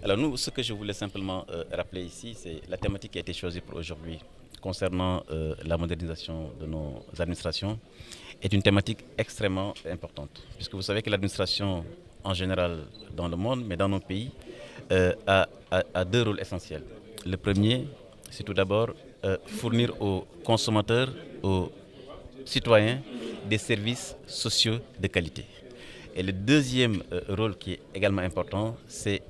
Alors nous, ce que je voulais simplement rappeler ici, c'est la thématique qui a été choisie pour aujourd'hui concernant la modernisation de nos administrations est une thématique extrêmement importante, puisque vous savez que l'administration en général dans le monde, mais dans nos pays, a deux rôles essentiels. Le premier, c'est tout d'abord fournir aux consommateurs, aux citoyens, des services sociaux de qualité. Et le deuxième rôle qui est également important, c'est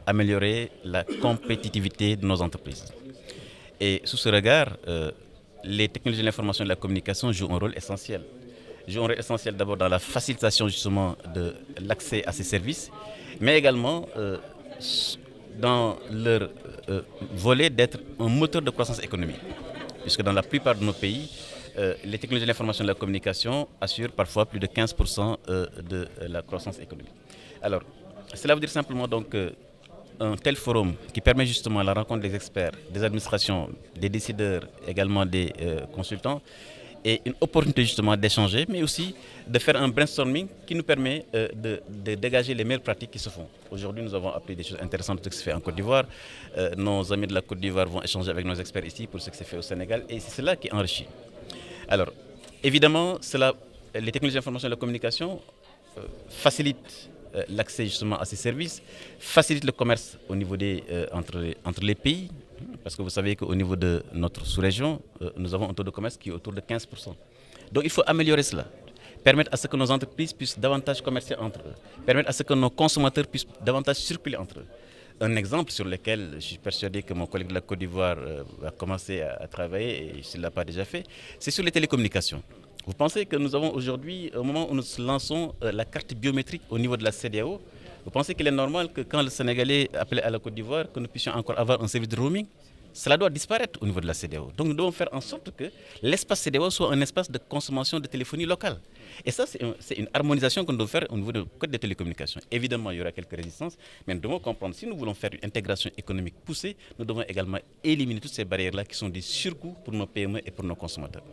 améliorer la compétitivité de nos entreprises. Et sous ce regard, les technologies de l'information et de la communication jouent un rôle essentiel. Jouent un rôle essentiel d'abord dans la facilitation justement de l'accès à ces services, mais également dans leur volet d'être un moteur de croissance économique. Puisque dans la plupart de nos pays, les technologies de l'information et de la communication assurent parfois plus de 15% de la croissance économique. Alors, cela veut dire simplement donc un tel forum qui permet justement la rencontre des experts, des administrations, des décideurs, également des consultants, est une opportunité justement d'échanger, mais aussi de faire un brainstorming qui nous permet de dégager les meilleures pratiques qui se font. Aujourd'hui, nous avons appris des choses intéressantes de ce qui se fait en Côte d'Ivoire. Nos amis de la Côte d'Ivoire vont échanger avec nos experts ici pour ce qui se fait au Sénégal, et c'est cela qui enrichit. Alors, évidemment, les technologies de l'information et de la communication facilitent l'accès justement à ces services, facilitent le commerce au niveau entre les pays, parce que vous savez qu'au niveau de notre sous-région, nous avons un taux de commerce qui est autour de 15%. Donc il faut améliorer cela, permettre à ce que nos entreprises puissent davantage commercer entre eux, permettre à ce que nos consommateurs puissent davantage circuler entre eux. Un exemple sur lequel je suis persuadé que mon collègue de la Côte d'Ivoire va commencer à travailler, et s'il ne l'a pas déjà fait, c'est sur les télécommunications. Vous pensez que nous avons aujourd'hui, au moment où nous lançons la carte biométrique au niveau de la CEDEAO, vous pensez qu'il est normal que quand le Sénégalais appelle à la Côte d'Ivoire, que nous puissions encore avoir un service de roaming? Cela doit disparaître au niveau de la CEDEAO. Donc nous devons faire en sorte que l'espace CEDEAO soit un espace de consommation de téléphonie locale. Et ça, c'est une harmonisation que nous devons faire au niveau du code des télécommunications. Évidemment, il y aura quelques résistances, mais nous devons comprendre, si nous voulons faire une intégration économique poussée, nous devons également éliminer toutes ces barrières-là qui sont des surcoûts pour nos PME et pour nos consommateurs.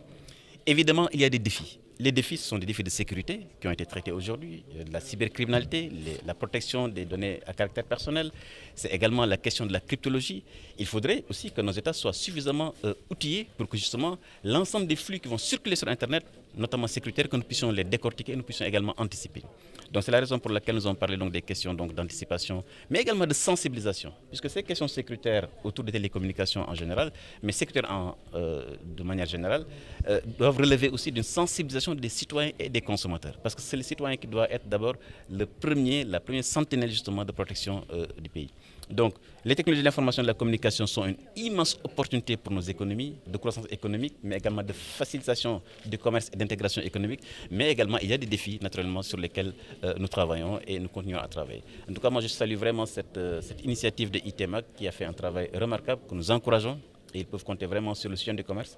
Évidemment, il y a des défis. Les défis, ce sont des défis de sécurité qui ont été traités aujourd'hui, la cybercriminalité, la protection des données à caractère personnel, c'est également la question de la cryptologie. Il faudrait aussi que nos États soient suffisamment outillés pour que justement l'ensemble des flux qui vont circuler sur Internet, notamment sécuritaires, que nous puissions les décortiquer et nous puissions également anticiper. Donc c'est la raison pour laquelle nous avons parlé donc des questions d'anticipation, mais également de sensibilisation, puisque ces questions sécuritaires autour des télécommunications en général, mais sécuritaires de manière générale, doivent relever aussi d'une sensibilisation des citoyens et des consommateurs. Parce que c'est le citoyen qui doit être d'abord la première sentinelle justement de protection du pays. Donc, les technologies de l'information et de la communication sont une immense opportunité pour nos économies, de croissance économique, mais également de facilitation du commerce et d'intégration économique. Mais également, il y a des défis, naturellement, sur lesquels nous travaillons et nous continuons à travailler. En tout cas, moi, je salue vraiment cette initiative de ITEMAC qui a fait un travail remarquable, que nous encourageons. Et ils peuvent compter vraiment sur le soutien du commerce.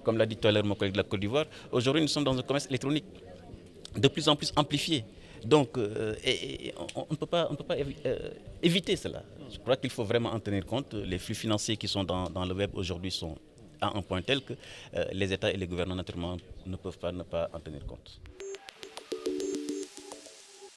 Comme l'a dit tout à l'heure mon collègue de la Côte d'Ivoire, aujourd'hui, nous sommes dans un commerce électronique de plus en plus amplifié. Donc, on ne peut pas éviter cela. Je crois qu'il faut vraiment en tenir compte. Les flux financiers qui sont dans le web aujourd'hui sont à un point tel que les États et les gouvernements, naturellement, ne peuvent pas ne pas en tenir compte.